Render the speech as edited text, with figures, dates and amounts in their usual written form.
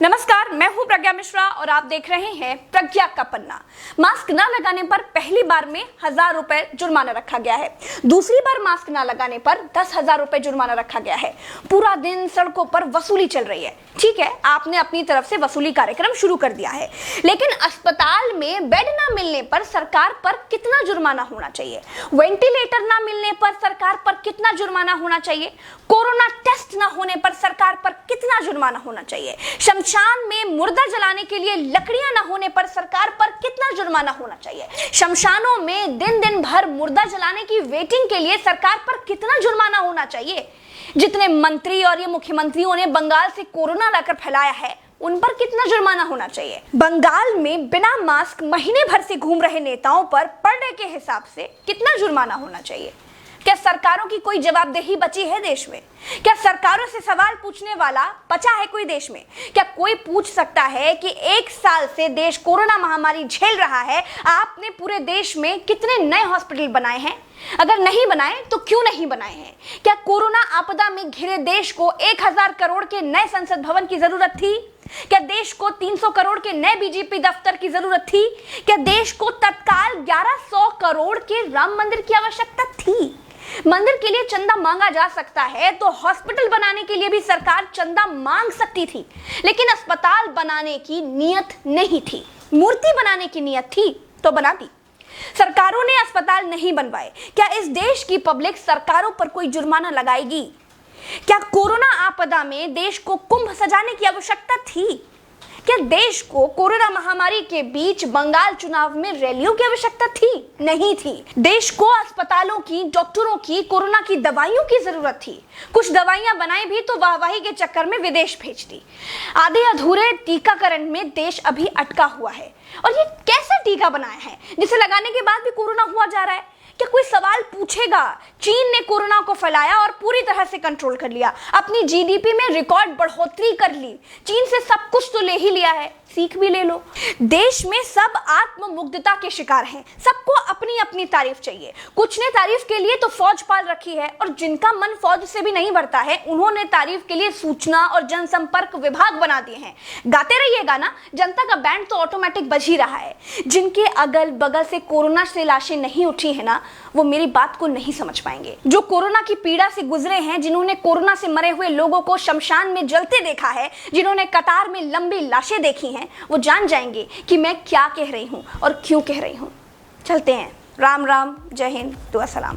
नमस्कार, मैं हूं प्रज्ञा मिश्रा और आप देख रहे हैं प्रज्ञा का पन्ना। मास्क न लगाने पर पहली बार में 1000 रुपए जुर्माना रखा गया है। दूसरी बार मास्क न लगाने पर 10,000 रुपए जुर्माना रखा गया है। पूरा दिन सड़कों पर वसूली चल रही है। ठीक है, आपने अपनी तरफ से वसूली कार्यक्रम शुरू कर दिया है, लेकिन अस्पताल में बेड न मिलने पर सरकार पर कितना जुर्माना होना चाहिए? वेंटिलेटर न मिलने पर सरकार पर कितना जुर्माना होना चाहिए? कोरोना टेस्ट न होने पर सरकार पर कितना जुर्माना होना चाहिए? शमशान में मुर्दा जलाने के लिए लकड़ियां न होने पर सरकार पर कितना जुर्माना होना चाहिए? शमशानों में दिन दिन भर मुर्दा जलाने की वेटिंग के लिए सरकार पर कितना जुर्माना होना चाहिए? जितने मंत्री और ये मुख्यमंत्रियों ने बंगाल से कोरोना लाकर फैलाया है, उन पर कितना जुर्माना होना चाहिए? बंगाल में बिना मास्क महीने भर से घूम रहे नेताओं पर पर डे के हिसाब से कितना जुर्माना होना चाहिए? क्या सरकारों की कोई जवाबदेही बची है देश में? क्या सरकारों से सवाल पूछने वाला बचा है कोई देश में? क्या कोई पूछ सकता है कि 1 साल से देश कोरोना महामारी झेल रहा है, आपने पूरे देश में कितने नए हॉस्पिटल बनाए हैं? अगर नहीं बनाए तो क्यों नहीं बनाए हैं? क्या कोरोना आपदा में घिरे देश को 1000 करोड़ के नए संसद भवन की जरूरत थी? क्या देश को 300 करोड़ के नए बीजेपी दफ्तर की जरूरत थी? क्या देश को तत्काल 1100 करोड़ के राम मंदिर की आवश्यकता थी? मंदिर के लिए चंदा मांगा जा सकता है तो हॉस्पिटल बनाने के लिए भी सरकार चंदा मांग सकती थी, लेकिन अस्पताल बनाने की नियत नहीं थी। मूर्ति बनाने की नियत थी तो बना दी। सरकारों ने अस्पताल नहीं बनवाए। क्या इस देश की पब्लिक सरकारों पर कोई जुर्माना लगाएगी? क्या कोरोना आपदा में देश को कुंभ सजाने की आवश्यकता थी? क्या देश को कोरोना महामारी के बीच बंगाल चुनाव में रैलियों की आवश्यकता थी? नहीं थी। देश को अस्पतालों की, डॉक्टरों की, कोरोना की दवाइयों की जरूरत थी। कुछ दवाइयां बनाई भी तो वाहवाही के चक्कर में विदेश भेज दी। आधे अधूरे टीकाकरण में देश अभी अटका हुआ है। और ये कैसा टीका बनाया है जिसे लगाने के बाद भी कोरोना हुआ जा रहा है? क्या कोई सवाल पूछेगा? चीन ने कोरोना को फैलाया और पूरी तरह से कंट्रोल कर लिया। अपनी जीडीपी में रिकॉर्ड बढ़ोतरी कर ली। चीन से सब कुछ तो ले ही लिया है, सीख भी ले लो। देश में सब आत्ममुग्धता के शिकार हैं। सबको अपनी अपनी तारीफ चाहिए। कुछ ने तारीफ के लिए तो फौज पाल रखी है, और जिनका मन फौज से भी नहीं भरता है, उन्होंने तारीफ के लिए सूचना और जनसंपर्क विभाग बना दिए हैं। गाते रहिएगा ना, जनता का बैंड तो ऑटोमेटिक बज ही रहा है। जिनके अगल बगल से कोरोना से लाशें नहीं उठी है ना, वो मेरी बात को नहीं समझ पाएंगे। जो कोरोना की पीड़ा से गुजरे हैं, जिन्होंने कोरोना से मरे हुए लोगों को शमशान में जलते देखा है, जिन्होंने कतार में लंबी लाशें देखी हैं, वो जान जाएंगे कि मैं क्या कह रही हूं और क्यों कह रही हूं। चलते हैं। राम राम, जय हिंद, दुआ सलाम।